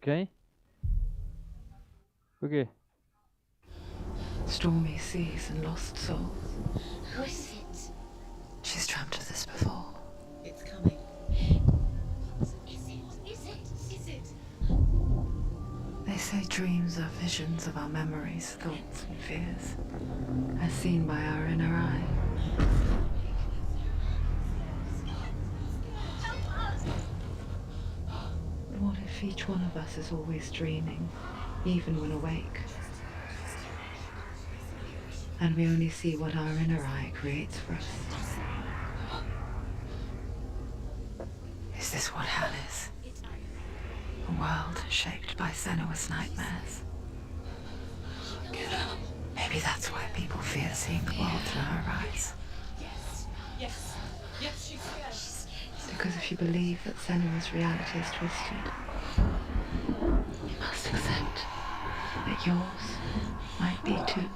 Ok. Por quê? Stormy seas and lost souls. Who is it? She's dreamt of this before. It's coming. Is it? They say dreams are visions of our memories, thoughts and fears, as seen by our inner eye. But what if each one of us is always dreaming, even when awake? And we only see what our inner eye creates for us. Is this what hell is? A world shaped by Senua's nightmares. Maybe that's why people fear seeing the world through her eyes. Yes, she's scared. Because if you believe that Senua's reality is twisted, you must accept that yours might be too.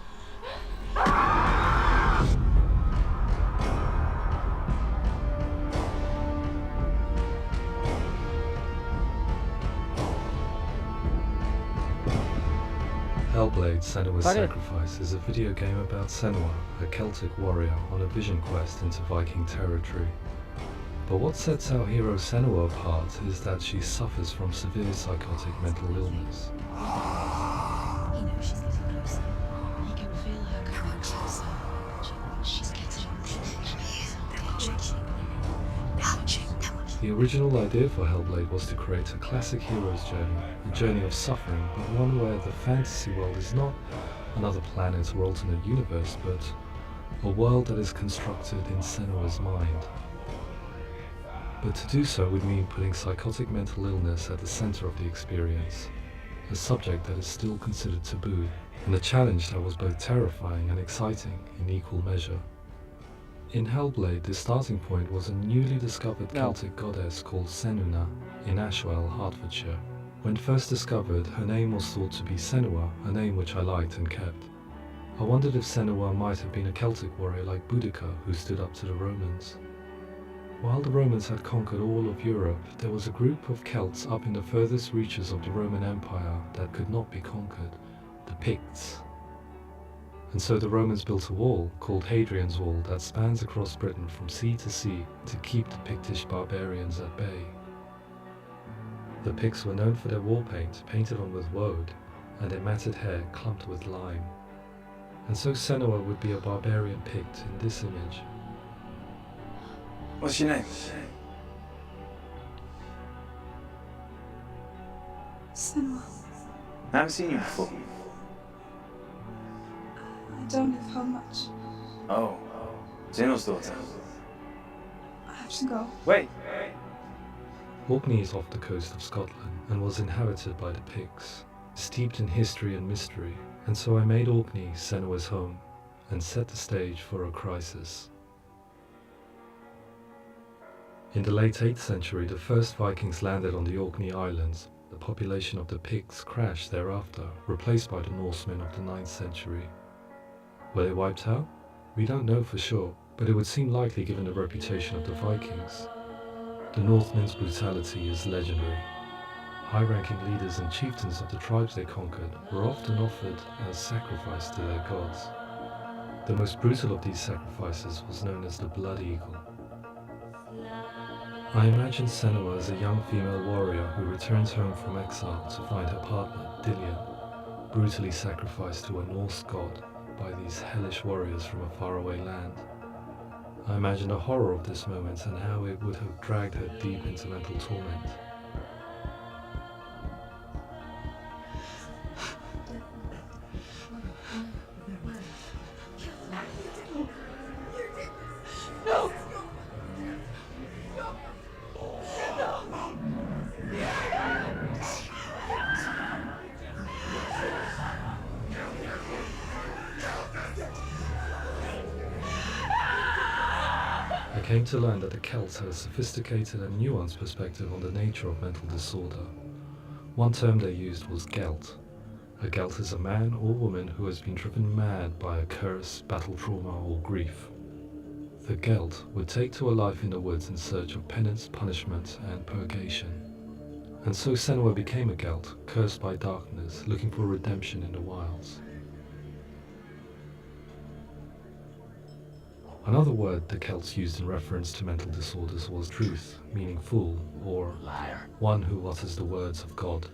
HELLBLAD Senua's Got it. Sacrifice is a video game about Senua, a Celtic warrior on a vision quest into Viking territory. But what sets our hero Senua apart is that she suffers from severe psychotic mental illness. He knows she's getting closer. He can feel her coming closer. She's getting pouching. The original idea for HELLBLAD was to create a classic hero's journey, a journey of suffering, but one where the fantasy world is not another planet or alternate universe, but a world that is constructed in Senua's mind. But to do so would mean putting psychotic mental illness at the center of the experience, a subject that is still considered taboo, and a challenge that was both terrifying and exciting in equal measure. In HELLBLAD, the starting point was a newly discovered Celtic goddess called Senuna in Ashwell, Hertfordshire. When first discovered, her name was thought to be Senua, a name which I liked and kept. I wondered if Senua might have been a Celtic warrior like Boudica who stood up to the Romans. While the Romans had conquered all of Europe, there was a group of Celts up in the furthest reaches of the Roman Empire that could not be conquered, the Picts. And so the Romans built a wall, called Hadrian's Wall, that spans across Britain from sea to sea to keep the Pictish barbarians at bay. The Picts were known for their war paint, painted on with woad, and their matted hair clumped with lime. And so Senua would be a barbarian Pict in this image. What's your name? Senua, I haven't seen you before. I don't have home much. Oh, Zeno's daughter. I have to go. Wait! Orkney is off the coast of Scotland and was inhabited by the Picts, steeped in history and mystery, and so I made Orkney Senua's home and set the stage for a crisis. In the late 8th century, the first Vikings landed on the Orkney Islands. The population of the Picts crashed thereafter, replaced by the Norsemen of the 9th century. Were they wiped out? We don't know for sure, but it would seem likely given the reputation of the Vikings. The Northmen's brutality is legendary. High-ranking leaders and chieftains of the tribes they conquered were often offered as sacrifice to their gods. The most brutal of these sacrifices was known as the Blood Eagle. I imagine Senua as a young female warrior who returns home from exile to find her partner, Dillion, brutally sacrificed to a Norse god by these hellish warriors from a faraway land. I imagine the horror of this moment and how it would have dragged her deep into mental torment. I came to learn that the Celts had a sophisticated and nuanced perspective on the nature of mental disorder. One term they used was gelt. A gelt is a man or woman who has been driven mad by a curse, battle trauma, or grief. The gelt would take to a life in the woods in search of penance, punishment, and purgation. And so Senua became a Gelt, cursed by darkness, looking for redemption in the wilds. Another word the Celts used in reference to mental disorders was truth, meaning fool, or Liar. one who utters the words of God.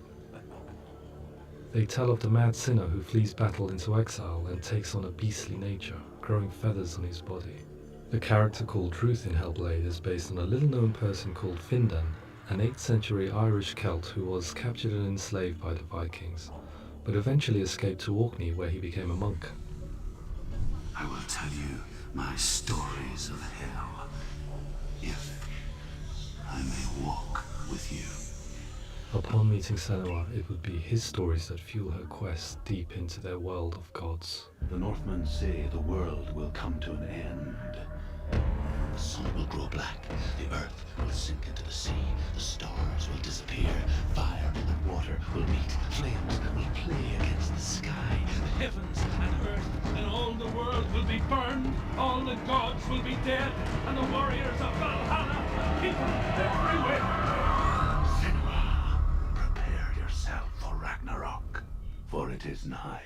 They tell of the mad sinner who flees battle into exile and takes on a beastly nature, growing feathers on his body. The character called Truth in Hellblade is based on a little-known person called Findan, an 8th century Irish Celt who was captured and enslaved by the Vikings, but eventually escaped to Orkney where he became a monk. I will tell you my stories of hell, if I may walk with you. Upon meeting Senua, it would be his stories that fuel her quest deep into their world of gods. The Northmen say the world will come to an end. The sun will grow black, the earth will sink into the sea, the stars will disappear, fire and water will meet, flames will play against the sky, the heavens and earth and all the world will be burned, all the gods will be dead, and the warriors of Valhalla will people everywhere. Senua, prepare yourself for Ragnarok, for it is nigh.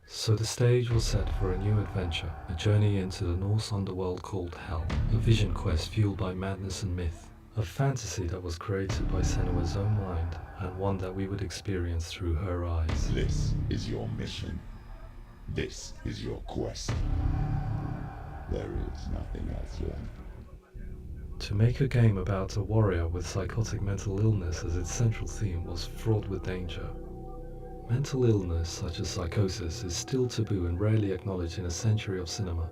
So the stage was set for a new adventure, a journey into the Norse underworld called Hell, a vision quest fueled by madness and myth, a fantasy that was created by Senua's own mind, and one that we would experience through her eyes. This is your mission. This is your quest. There is nothing else left. To make a game about a warrior with psychotic mental illness as its central theme was fraught with danger. Mental illness, such as psychosis, is still taboo and rarely acknowledged in a century of cinema,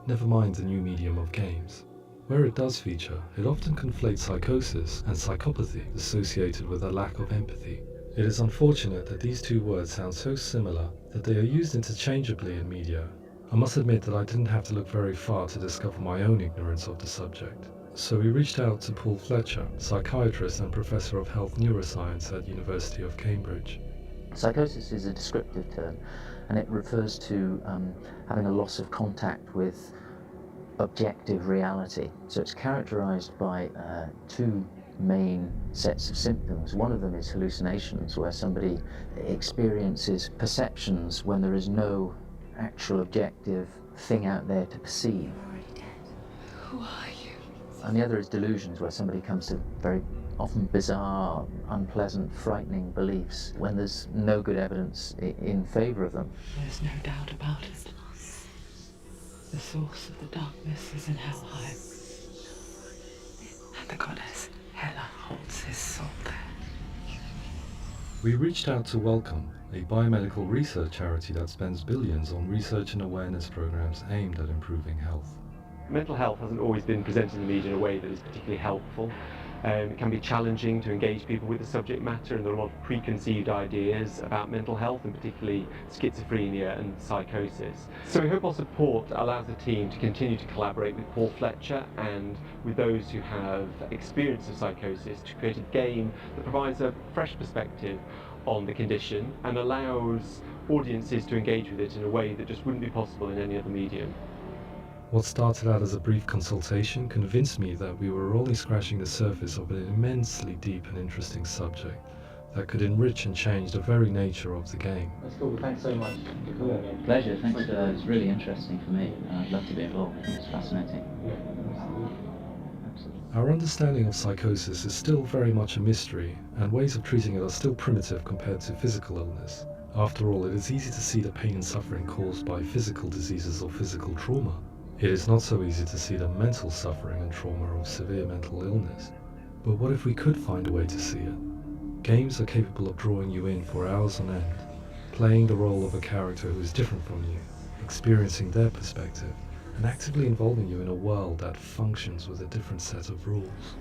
never mind the new medium of games. Where it does feature, it often conflates psychosis and psychopathy associated with a lack of empathy. It is unfortunate that these two words sound so similar that they are used interchangeably in media. I must admit that I didn't have to look very far to discover my own ignorance of the subject. So we reached out to Paul Fletcher, psychiatrist and professor of health neuroscience at University of Cambridge. Psychosis is a descriptive term, and it refers to having a loss of contact with objective reality. So it's characterized by two main sets of symptoms. One of them is hallucinations, where somebody experiences perceptions when there is no actual objective thing out there to perceive. Who are you? And the other is delusions, where somebody comes to very often bizarre, unpleasant, frightening beliefs when there's no good evidence in favor of them. There's no doubt about it. The source of the darkness is in Helheim. And the goddess Hela holds his soul there. We reached out to Welcome, a biomedical research charity that spends billions on research and awareness programs aimed at improving health. Mental health hasn't always been presented in the media in a way that is particularly helpful. It can be challenging to engage people with the subject matter, and there are a lot of preconceived ideas about mental health, and particularly schizophrenia and psychosis. So we hope our support allows the team to continue to collaborate with Paul Fletcher and with those who have experience of psychosis to create a game that provides a fresh perspective on the condition and allows audiences to engage with it in a way that just wouldn't be possible in any other medium. What started out as a brief consultation convinced me that we were only scratching the surface of an immensely deep and interesting subject that could enrich and change the very nature of the game. That's cool, thanks so much. Pleasure, thanks. It's really interesting for me. I'd love to be involved. It's fascinating. Our understanding of psychosis is still very much a mystery, and ways of treating it are still primitive compared to physical illness. After all, it is easy to see the pain and suffering caused by physical diseases or physical trauma. It is not so easy to see the mental suffering and trauma of severe mental illness. But what if we could find a way to see it? Games are capable of drawing you in for hours on end, playing the role of a character who is different from you, experiencing their perspective, and actively involving you in a world that functions with a different set of rules.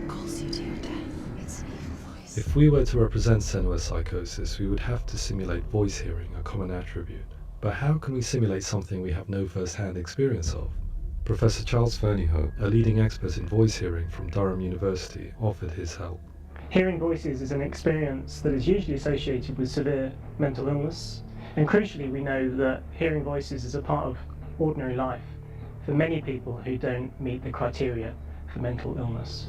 Calls you to your death. It's an evil voice. If we were to represent Senua's psychosis, we would have to simulate voice hearing, a common attribute. But how can we simulate something we have no first-hand experience of? Professor Charles Fernyhough, a leading expert in voice hearing from Durham University, offered his help. Hearing voices is an experience that is usually associated with severe mental illness, and crucially we know that hearing voices is a part of ordinary life for many people who don't meet the criteria for mental illness.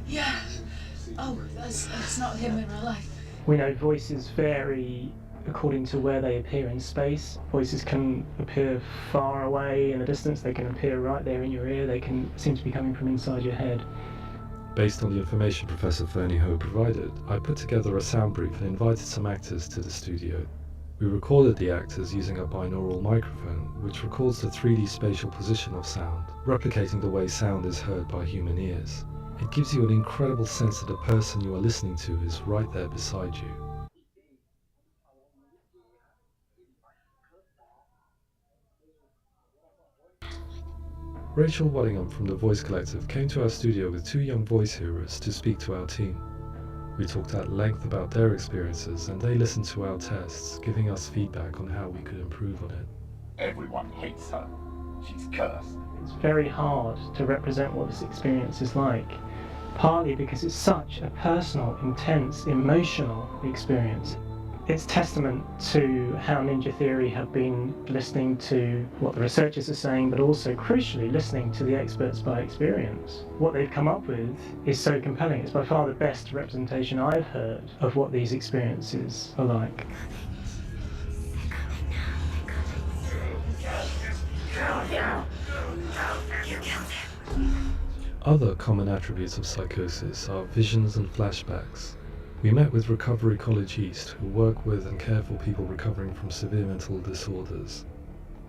Yeah. Oh, that's not him in real life. We know voices vary according to where they appear in space. Voices can appear far away in the distance, they can appear right there in your ear, they can seem to be coming from inside your head. Based on the information Professor VENHA provided, I put together a sound brief and invited some actors to the studio. We recorded the actors using a binaural microphone, which records the 3D spatial position of sound, replicating the way sound is heard by human ears. It gives you an incredible sense that the person you are listening to is right there beside you. Rachel Waddingham from the Voice Collective came to our studio with 2 young voice hearers to speak to our team. We talked at length about their experiences and they listened to our tests, giving us feedback on how we could improve on it. Everyone hates her. She's cursed. It's very hard to represent what this experience is like, partly because it's such a personal, intense, emotional experience. It's testament to how Ninja Theory have been listening to what the researchers are saying, but also crucially listening to the experts by experience. What they've come up with is so compelling. It's by far the best representation I've heard of what these experiences are like. Other common attributes of psychosis are visions and flashbacks. We met with Recovery College East, who work with and care for people recovering from severe mental disorders.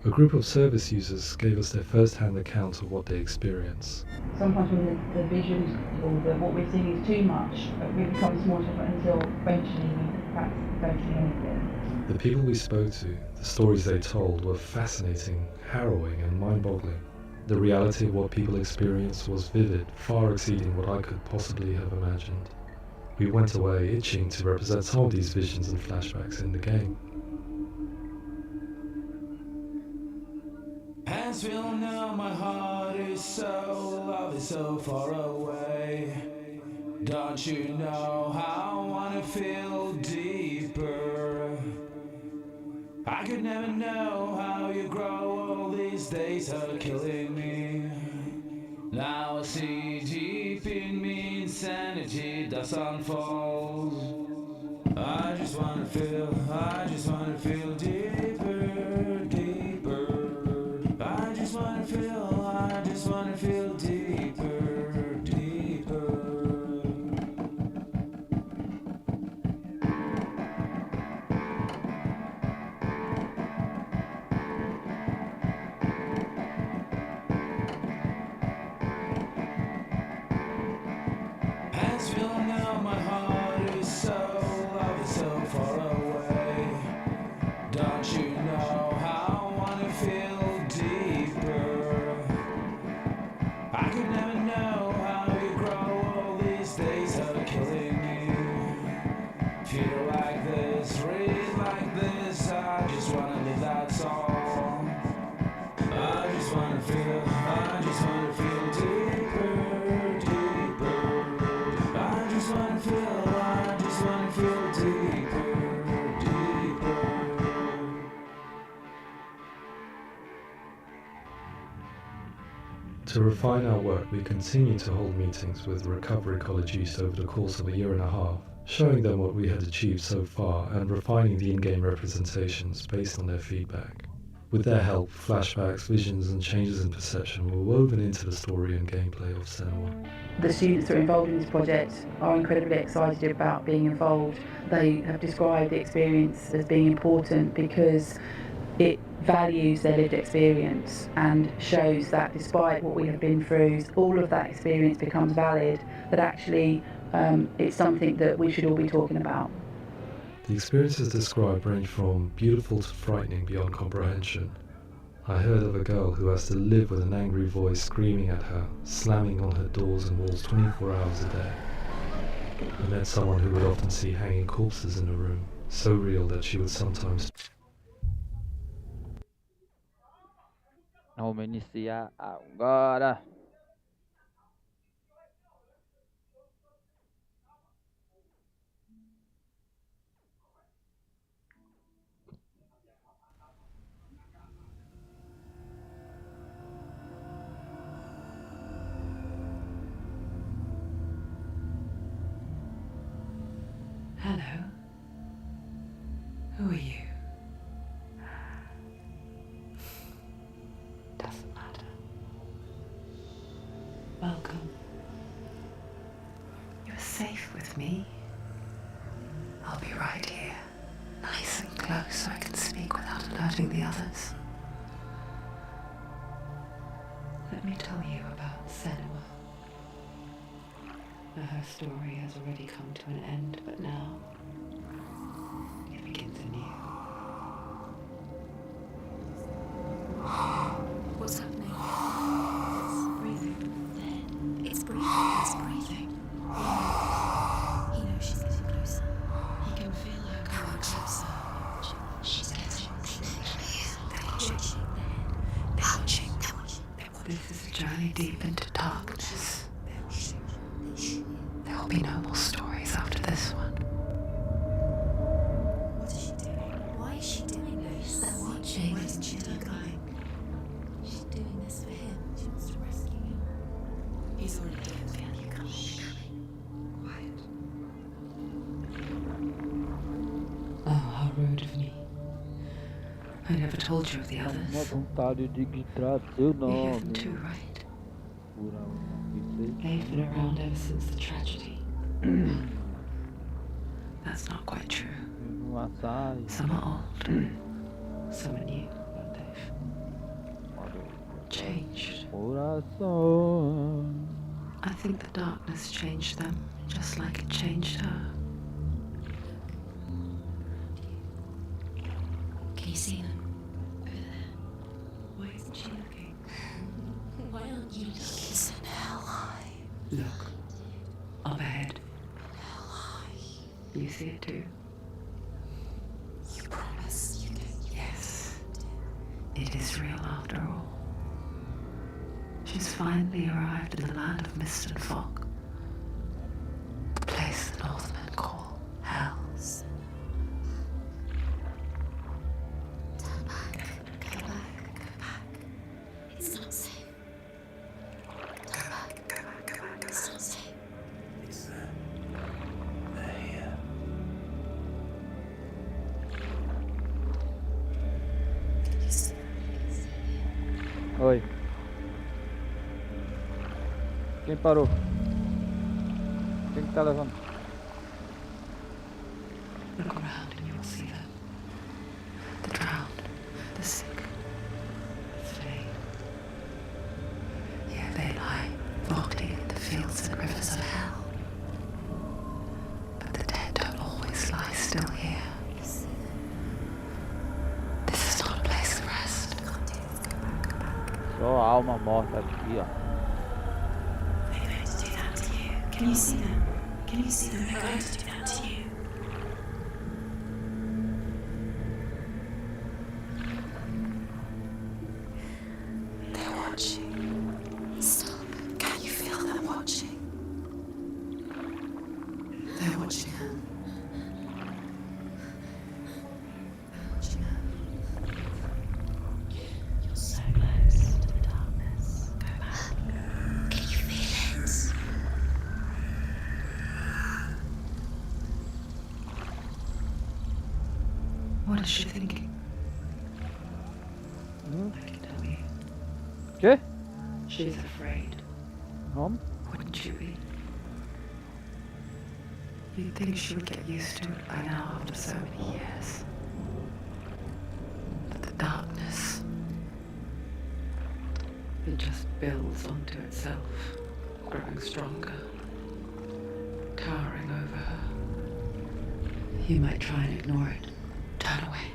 A group of service users gave us their first-hand account of what they experience. Sometimes when the visions or what we're seeing is too much, it becomes more difficult until eventually we perhaps don't see anything. The people we spoke to, the stories they told, were fascinating, harrowing and mind-boggling. The reality of what people experienced was vivid, far exceeding what I could possibly have imagined. We went away itching to represent some of these visions and flashbacks in the game. Hands will know my heart is so, love is so far away. Don't you know how I wanna feel deeper? I could never know how you grow, all these days are killing me. Now I see deep in me insanity does unfold. I just wanna feel deeper, deeper. I just wanna feel deeper, deeper. Hands feel now my heart is so, love is so far away. Don't you know how I wanna feel deeper? I could never know how you grow, all these days are killing me. Feel like this, read like this, I just wanna live, that's all. I just wanna feel deeper, deeper. I just wanna feel deeper, deeper. To refine our work, we continue to hold meetings with Recovery College East over the course of a year and a half, showing them what we had achieved so far and refining the in-game representations based on their feedback. With their help, flashbacks, visions and changes in perception were woven into the story and gameplay of Senua. The students who are involved in this project are incredibly excited about being involved. They have described the experience as being important because it values their lived experience and shows that despite what we have been through, all of that experience becomes valid, that actually it's something that we should all be talking about. The experiences described range from beautiful to frightening beyond comprehension. I heard of a girl who has to live with an angry voice screaming at her, slamming on her doors and walls 24 hours a day. I met someone who would often see hanging corpses in a room, so real that she would sometimes Vamos iniciar agora. Who are you? Doesn't matter. Welcome. You're safe with me. I'll be right here, nice and close so I can speak without alerting the others. Let me tell you about Senua. Now, her story has already come to an end, but now it begins anew. What's happening? It's breathing. It's breathing. It's breathing. He knows she's getting closer. He can feel her coming closer. She's getting closer. They're watching. This is a journey deep into darkness. There will be no more stories after this one. What is she doing? Why is she doing this? They're watching. Why isn't she going? She's doing this for him. She wants to rescue him. He's already here. Feel you coming. Quiet. Oh, how rude of me. I never told you of the Uma others. vontade de gritar seu You hear them nome. too, right? Por onde They've been around ever since the tragedy. That's not quite true. não assai. Some are old, some are new, but they've changed. Coração. I think the darkness changed them, just like it changed her. Can you see them? Over there. Why isn't she looking? Why aren't you looking? He's in hell high. Look, up ahead. You see it too? You promise you can. Yes, it is real after all. She's finally arrived in the land of mist and fog. The place the Northmen call Hell. Turn back. Go back. Go back. It's not safe. Turn back. Go back. Go back. It's not safe. It's them. They're here. You see Oi. Quem parou? Quem que tá levando? Look around and you will see them. The drowned, the sick, the slain. Here they lie, rotting in the fields and rivers of hell. But the dead don't always lie still here. This is not a place of rest. Só alma morta aqui, ó. they're going to do that to you. Can you see them? Can you see them? They're going to do that to you. They're watching. Stop. Can you feel them watching? They're watching her. They're watching her. You're so close to the darkness. Go back. Can you feel it? What is she thinking? I can tell you. Quê? She's afraid. Vamos? Wouldn't you be? You'd think she would get used to it by now after so many years. But the darkness, it just builds onto itself, growing stronger, towering over her. You might try and ignore it, turn away.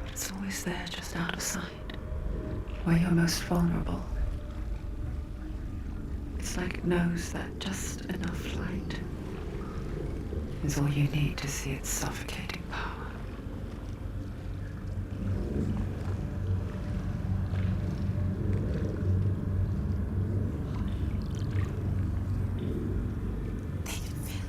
But it's always there, just out of sight, where you're most vulnerable. It's like it knows that just enough light is all you need to see its suffocating power. They can feel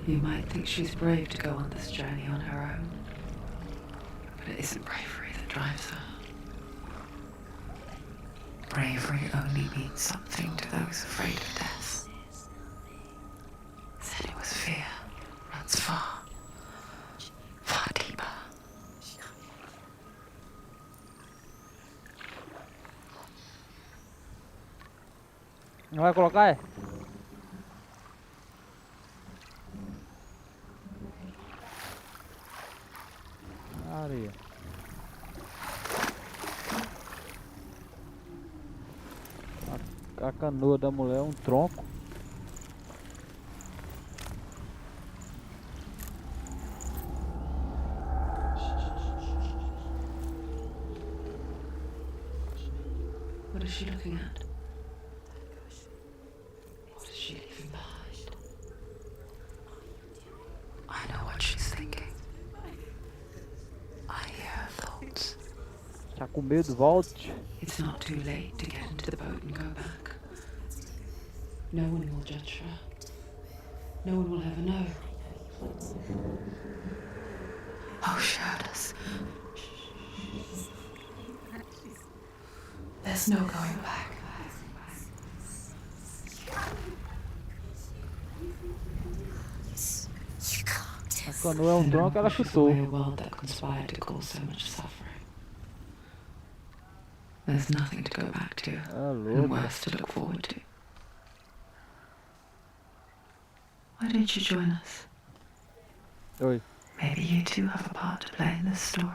you. You might think she's brave to go on this journey on her own, but it isn't bravery that drives her. bravery only means something to those afraid of death. Senua's fear runs far, far deeper. Vai colocar, é? Areia. A canoa da mulher é um tronco. What is she looking at? What is she leaving behind? I know what she's thinking. I hear her thoughts. Tá com medo, volte. It's not too late to get into the boat and go back. No one will judge her. No one will ever know. Oh, showed us. There's no going back. A canoa é um tronco, ela chutou. A world that conspired to cause so much suffering. There's nothing to go back to, and worse to look forward to. Why don't you join us? Oi. Maybe you too have a part to play in this story.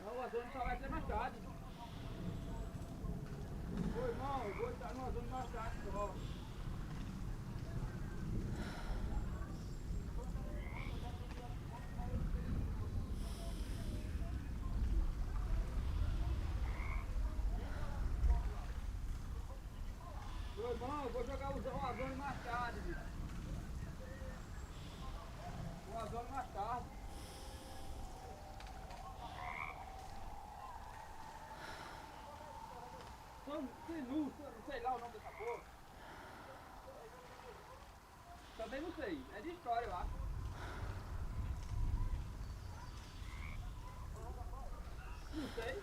Não, a zona só vai ser mais tarde. Ô irmão, eu vou estar numa zona mais tarde só. Ô irmão, eu vou jogar o zona mais tarde, bicho. O zona mais tarde. Senu, sei lá o nome dessa porra. Também não sei, é de história eu acho. Não sei,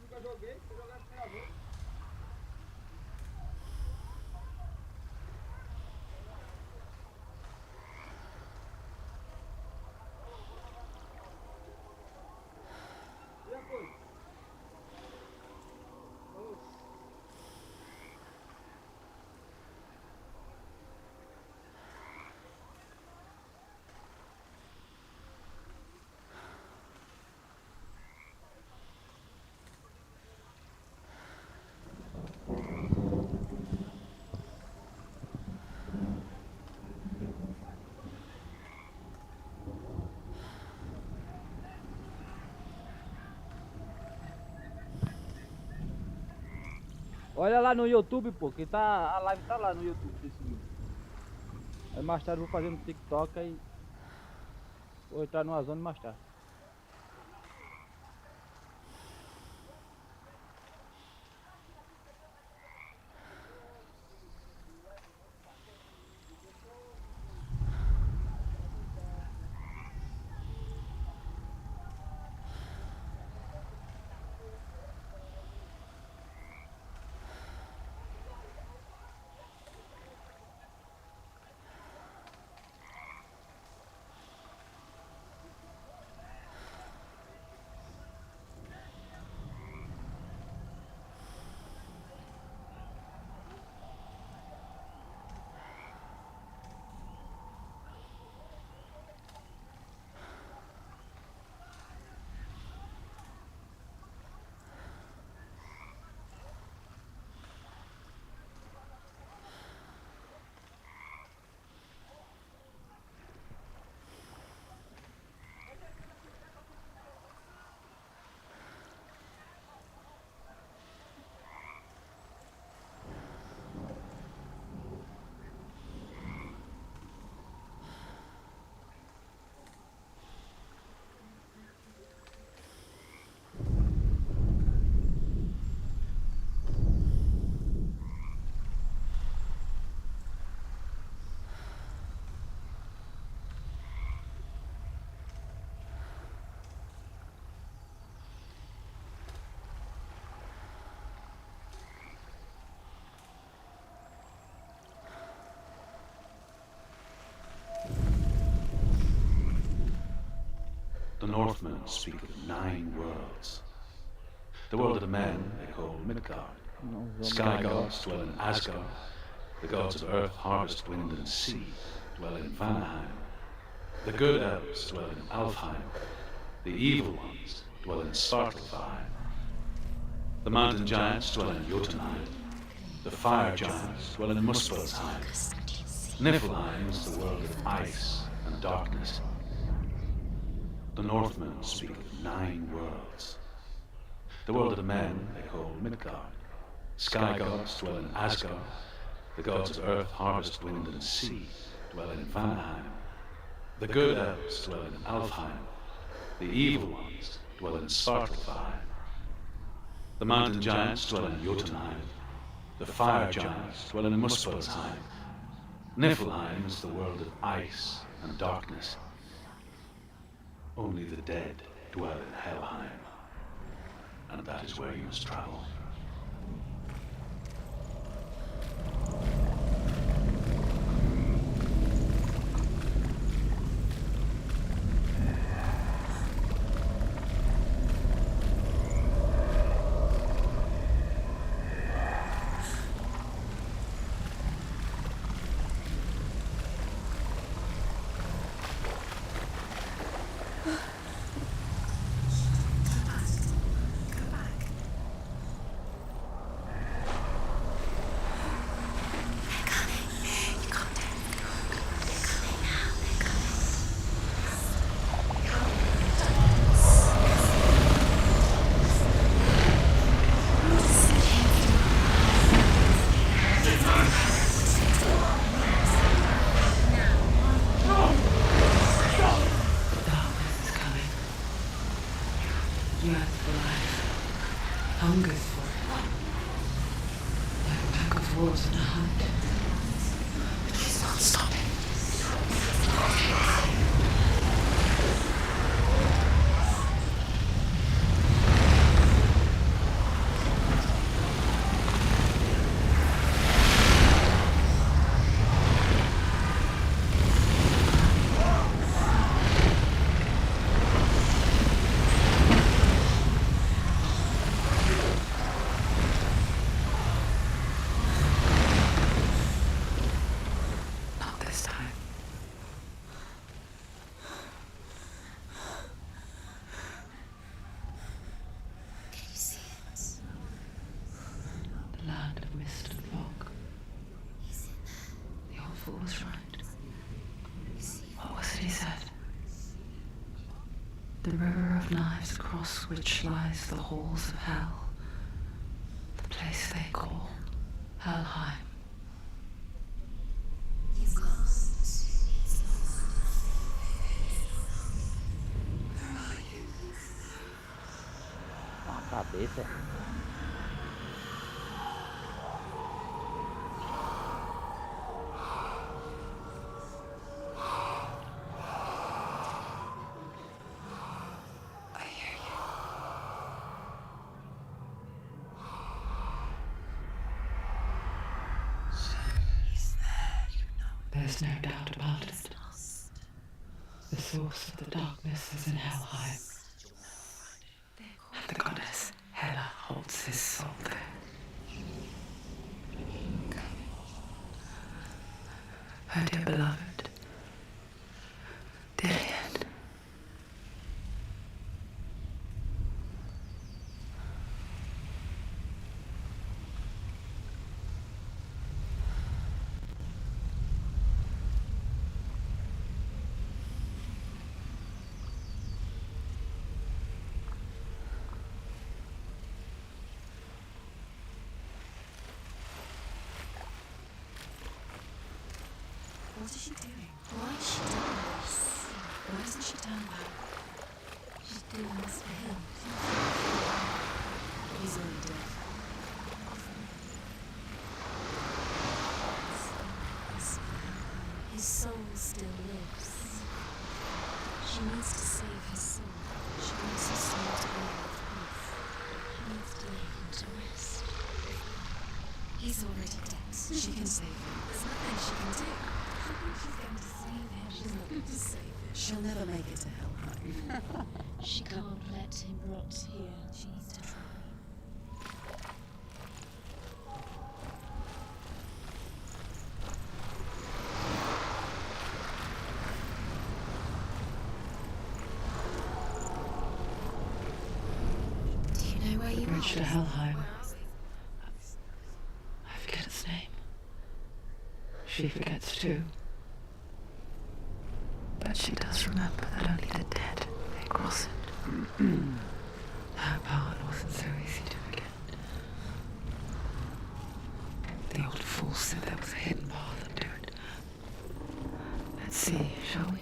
nunca joguei, vou jogar a primeira vez. E a coisa? Olha lá no YouTube, pô, que tá, a live tá lá no YouTube desse vídeo. Aí mais tarde eu vou fazer no TikTok aí. Vou entrar numa zona mais tarde. The Northmen speak of 9 worlds. The world of the men they call Midgard. Sky gods dwell in Asgard. The gods of earth, harvest, wind, and sea dwell in Vanaheim. The good elves dwell in Alfheim. The evil ones dwell in Svartalfheim. The mountain giants dwell in Jotunheim. The fire giants dwell in Muspelheim. Niflheim is the world of ice and darkness. The Northmen speak of 9 worlds. The world of the men they call Midgard. Sky gods dwell in Asgard. The gods of earth, harvest, wind, and sea dwell in Vanaheim. The good elves dwell in Alfheim. The evil ones dwell in Svartalfheim. The mountain giants dwell in Jotunheim. The fire giants dwell in Muspelheim. Niflheim is the world of ice and darkness. Only the dead dwell in Helheim, and that is where you must travel. yearns for life, hungers for it, like a pack of wolves in a hunt. But she's not stopping. Not this time. Can you see it? The land of mist and fog. He's in there. The old fool was right. You see him? What was it he said? The river of knives across which lies the halls of hell. The place they call Helheim. He's lost. He's lost. Where are you? A cabeça. I hear you. He's there, you know. There's no doubt about it. He's lost. The source of the darkness is in Helheim, and the goddess Hela holds his soul there. Her dear beloved, Direis. What is she doing? Why is she doing this? Why doesn't she turn back? She's doing this for him. He's already dead. His soul still lives. She needs to save his soul. She wants his soul to be with peace. She needs to let him to rest. He's already dead. She can save him. There's nothing she can do. She's going to save him. She's not going to save him. She'll never make it to Helheim. She can't let him rot here. She needs to try. Do you know where you Bridge are? to Helheim. Where are we? I forget its name. She forgets too. But she does remember that only the dead may cross it. Her part wasn't so easy to forget. The old fool said there was a hidden path into it. Let's see, shall we?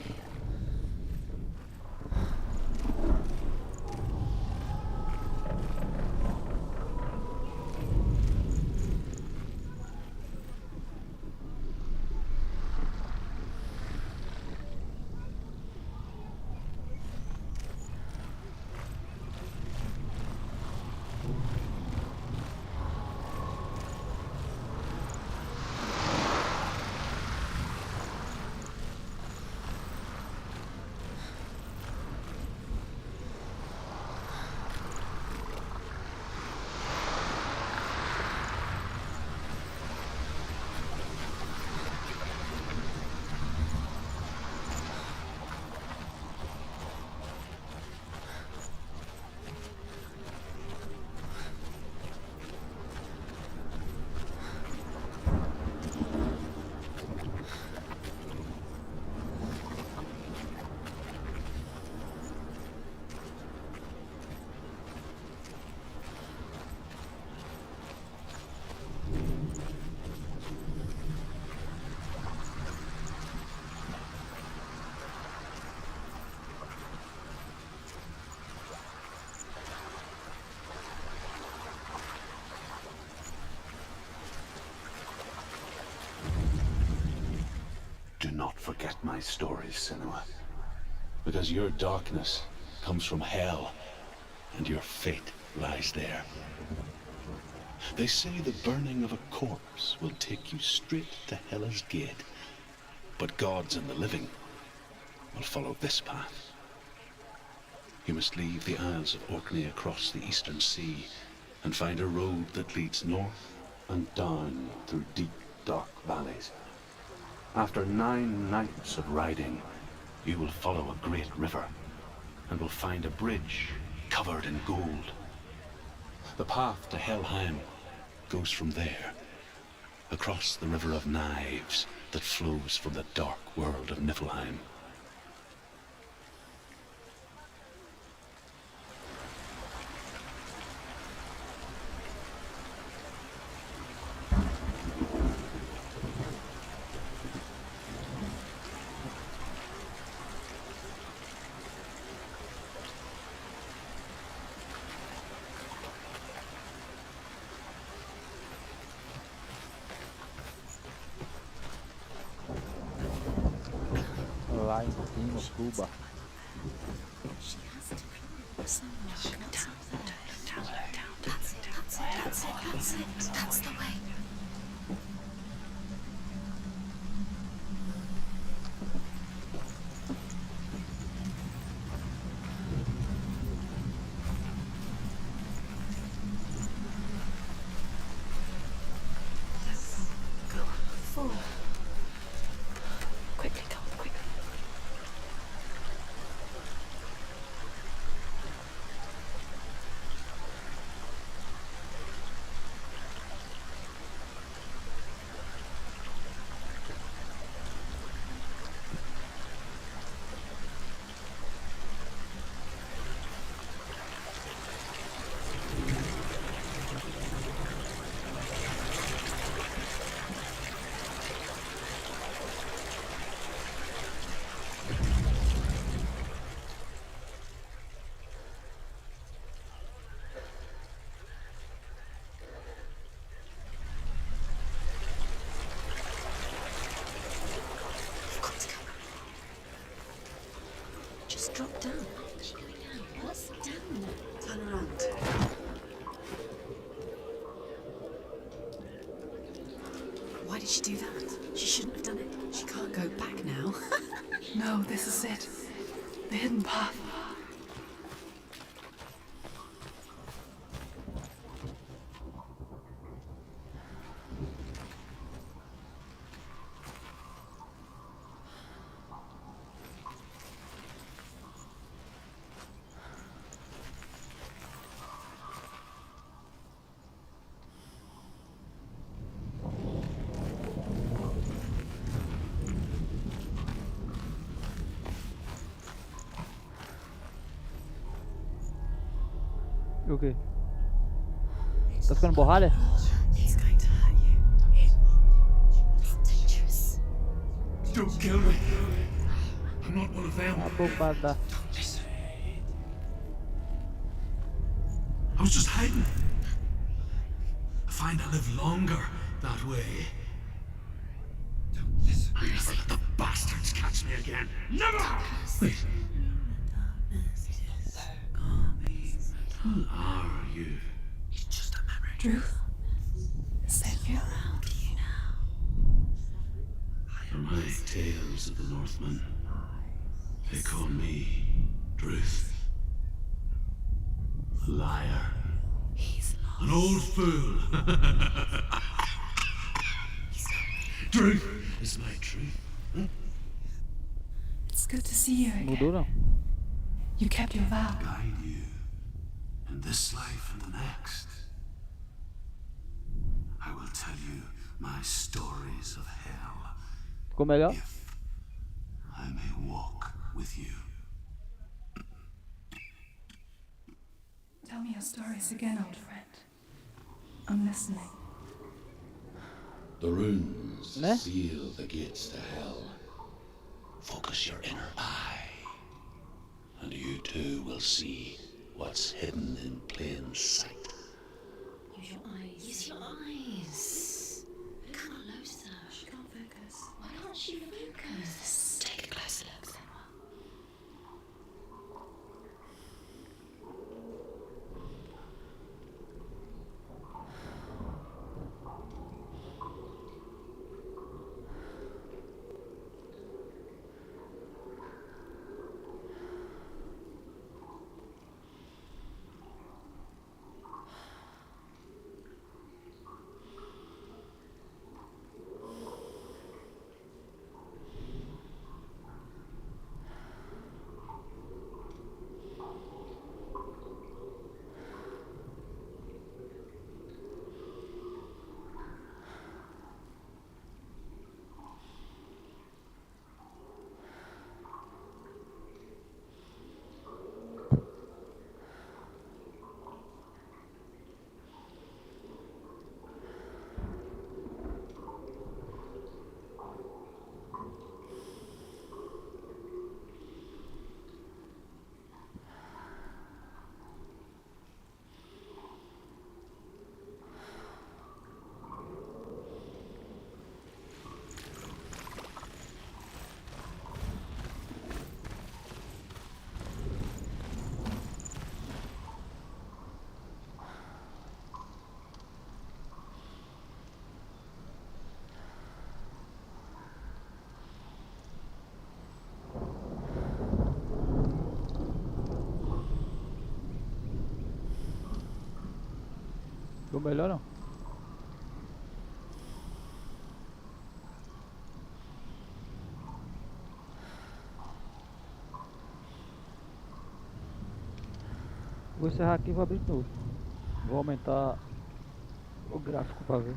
my stories, Senua. Because your darkness comes from hell, and your fate lies there. They say the burning of a corpse will take you straight to Hela's gate, but gods and the living will follow this path. You must leave the Isles of Orkney across the eastern sea and find a road that leads north and down through deep, dark valleys. After 9 nights of riding, you will follow a great river and will find a bridge covered in gold. The path to Helheim goes from there, across the River of Knives that flows from the dark world of Niflheim. Lá em Cuba. She has to be somewhere. That's the way. Go forward. Quickly, go, quickly. Just drop down. What's going down? What's down? Turn around. Why did she do that? She shouldn't have done it. She can't go back now. No, this is it. The hidden path. O quê? Tá ficando borralha? He's going to hurt you. It's dangerous. Don't kill me. I'm not one of them. Abobada. I was just hiding. I find I live longer that way. Don't listen. I'll never let the bastards catch me again. Never! Wait. Who are you? It's just a memory. Truth. Save you. Around you now. For my tales of the Northmen, they call me Druth. A liar. He's lost. An old fool. Druth is my truth. It's good to see you again. Mudou não? You kept your vow. Guide you in this life and the next. I will tell you my stories of hell. Ficou melhor? If I may walk with you. Tell me your stories again, old friend. I'm listening. The runes Ne? seal the gates to hell. Focus your inner eye, and you too will see what's hidden in plain sight. Use your eyes. Use your eyes. Come closer. She can't focus. Why can't she focus? Take melhor não. Vou encerrar aqui e vou abrir de novo. Vou aumentar o gráfico para ver.